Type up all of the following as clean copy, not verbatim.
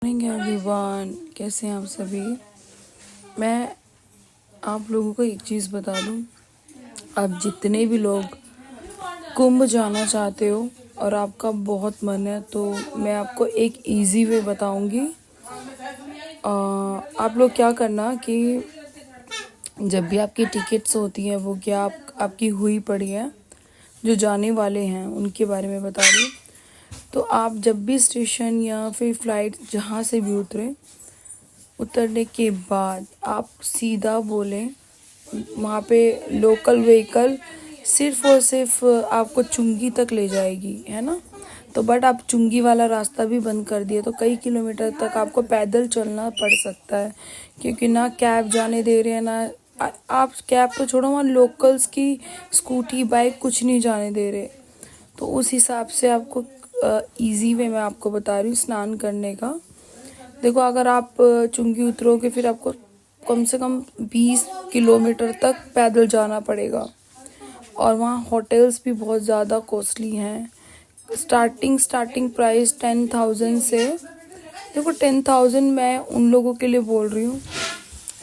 Morning everyone, कैसे हैं आप सभी। मैं आप लोगों को एक चीज़ बता दूं, आप जितने भी लोग कुंभ जाना चाहते हो और आपका बहुत मन है तो मैं आपको एक इजी वे बताऊंगी। आप लोग क्या करना कि जब भी आपकी टिकट्स होती हैं वो क्या आपकी हुई पड़ी है, जो जाने वाले हैं उनके बारे में बता रही हूँ। तो आप जब भी स्टेशन या फिर फ्लाइट जहाँ से भी उतरने के बाद आप सीधा बोलें, वहाँ पे लोकल व्हीकल सिर्फ और सिर्फ आपको चुंगी तक ले जाएगी, है ना। तो बट आप चुंगी वाला रास्ता भी बंद कर दिए तो कई किलोमीटर तक आपको पैदल चलना पड़ सकता है, क्योंकि ना कैब जाने दे रहे हैं ना आप कैब तो छोड़ो, वहाँ लोकल्स की स्कूटी बाइक कुछ नहीं जाने दे रहे। तो उस हिसाब से आपको इजी वे मैं आपको बता रही हूँ स्नान करने का। देखो, अगर आप चुंगी उतरोगे फिर आपको कम से कम 20 किलोमीटर तक पैदल जाना पड़ेगा और वहाँ होटल्स भी बहुत ज़्यादा कॉस्टली हैं। स्टार्टिंग प्राइस 10,000 से। देखो, 10,000 मैं उन लोगों के लिए बोल रही हूँ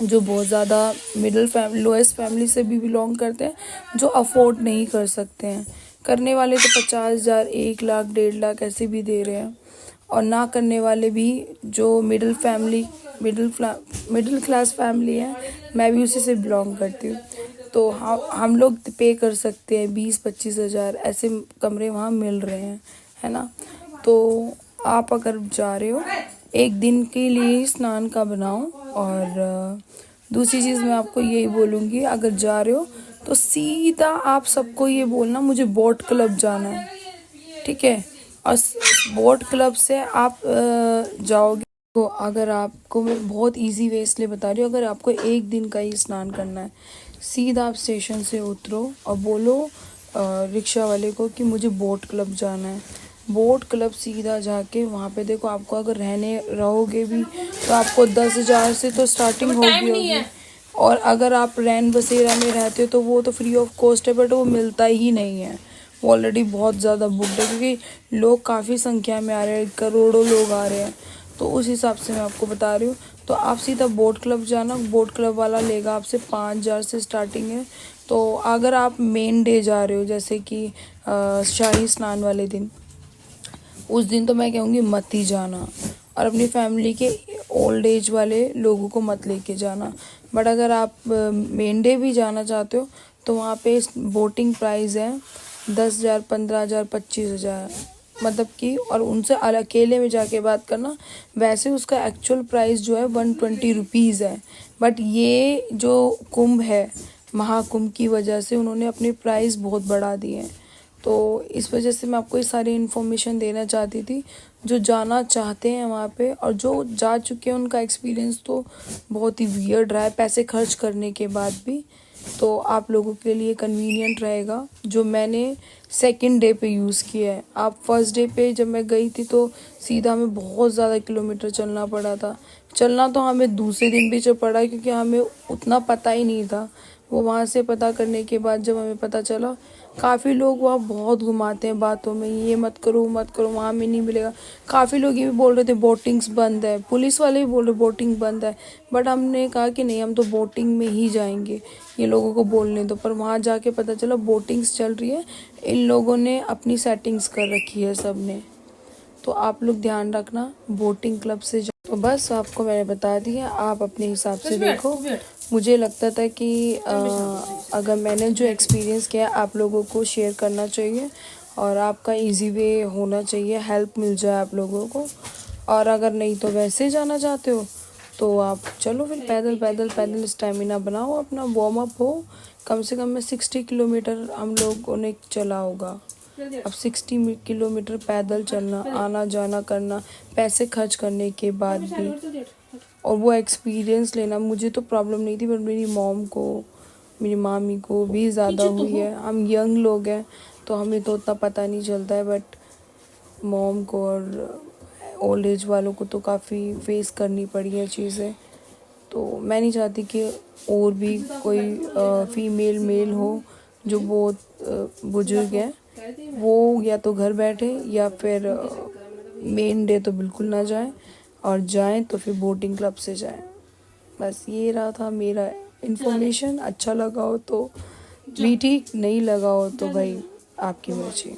जो बहुत ज़्यादा मिडिल फैमिली लोएस्ट फैमिली से भी बिलोंग करते हैं, जो अफोर्ड नहीं कर सकते हैं। करने वाले तो 50,000, 1 लाख, 1.5 लाख ऐसे भी दे रहे हैं, और ना करने वाले भी जो मिडिल क्लास फैमिली है, मैं भी उसी से बिलोंग करती हूँ। तो हम लोग पे कर सकते हैं 20-25 हज़ार, ऐसे कमरे वहाँ मिल रहे हैं, है ना। तो आप अगर जा रहे हो एक दिन के लिए स्नान का बनाओ। और दूसरी चीज़ मैं आपको यही बोलूँगी, अगर जा रहे हो तो सीधा आप सबको ये बोलना मुझे बोट क्लब जाना है, ठीक है। और बोट क्लब से आप जाओगे तो अगर आपको, मैं बहुत इजी वे इसलिए बता रही हूँ, अगर आपको एक दिन का ही स्नान करना है, सीधा आप स्टेशन से उतरो और बोलो रिक्शा वाले को कि मुझे बोट क्लब जाना है। बोट क्लब सीधा जाके वहाँ पे देखो, आपको अगर रहोगे भी तो आपको 10,000 से तो स्टार्टिंग होगी। और अगर आप रैन बसेरा में रहते हो तो वो तो फ्री ऑफ कॉस्ट है, बट वो मिलता ही नहीं है, वो ऑलरेडी बहुत ज़्यादा बुकड है, क्योंकि लोग काफ़ी संख्या में आ रहे हैं, करोड़ों लोग आ रहे हैं। तो उस हिसाब से मैं आपको बता रही हूँ। तो आप सीधा बोट क्लब जाना, बोट क्लब वाला लेगा आपसे 5,000 से स्टार्टिंग है। तो अगर आप मेन डे जा रहे हो, जैसे कि शाही स्नान वाले दिन, उस दिन तो मैं कहूँगी मत ही जाना, और अपनी फैमिली के ओल्ड एज वाले लोगों को मत लेके जाना। बट अगर आप मेन डे भी जाना चाहते हो तो वहाँ पे बोटिंग प्राइस है 10,000, 15,000, 25,000, मतलब कि, और उनसे अकेले में जाके बात करना। वैसे उसका एक्चुअल प्राइस जो है 120 रुपीज़ है, बट ये जो कुंभ है, महाकुंभ की वजह से उन्होंने अपने प्राइस बहुत बढ़ा दिए हैं। तो इस वजह से मैं आपको ये सारी इन्फॉर्मेशन देना चाहती थी। जो जाना चाहते हैं वहाँ पे और जो जा चुके हैं उनका एक्सपीरियंस तो बहुत ही वियर्ड रहा है, पैसे खर्च करने के बाद भी। तो आप लोगों के लिए कन्वीनियंट रहेगा जो मैंने सेकंड डे पे यूज़ किया है। आप फर्स्ट डे पे जब मैं गई थी तो सीधा हमें बहुत ज़्यादा किलोमीटर चलना पड़ा था। चलना तो हमें दूसरे दिन भी जो पड़ा, क्योंकि हमें उतना पता ही नहीं था। वो वहाँ से पता करने के बाद जब हमें पता चला, काफ़ी लोग वहाँ बहुत घुमाते हैं बातों में, ये मत करो मत करो, वहाँ में नहीं मिलेगा। काफ़ी लोग ये भी बोल रहे थे बोटिंग्स बंद है, पुलिस वाले भी बोल रहे बोटिंग बंद है, बट हमने कहा कि नहीं, हम तो बोटिंग में ही जाएंगे, ये लोगों को बोलने दो। पर वहाँ जाके पता चला बोटिंग्स चल रही है, इन लोगों ने अपनी सेटिंग्स कर रखी है सब ने। तो आप लोग ध्यान रखना, बोटिंग क्लब से तो बस आपको मैंने बता दिया, आप अपने हिसाब से देखो। मुझे लगता था कि अगर मैंने जो एक्सपीरियंस किया आप लोगों को शेयर करना चाहिए, और आपका इजी वे होना चाहिए, हेल्प मिल जाए आप लोगों को। और अगर नहीं तो वैसे जाना चाहते हो तो आप चलो फिर पैदल पैदल पैदल स्टेमिना बनाओ, अपना वार्म अप हो। कम से कम में 60 किलोमीटर हम लोगों ने चला होगा। अब 60 किलोमीटर पैदल चलना, आना जाना करना, पैसे खर्च करने के बाद भी, और वो एक्सपीरियंस लेना। मुझे तो प्रॉब्लम नहीं थी, पर मेरी मॉम को, मेरी मामी को भी ज़्यादा हुई है। हम यंग लोग हैं तो हमें तो उतना पता नहीं चलता है, बट मॉम को और ओल्ड एज वालों को तो काफ़ी फेस करनी पड़ी है चीज़ें। तो मैं नहीं चाहती कि और भी कोई फीमेल मेल हो जो बहुत बुजुर्ग है, वो या तो घर बैठे या फिर मेन डे तो बिल्कुल ना जाए। और जाएं तो फिर बोटिंग क्लब से जाएं। बस ये रहा था मेरा इन्फॉर्मेशन। अच्छा लगा हो तो भी ठीक, नहीं लगा हो तो भाई आपकी मर्जी।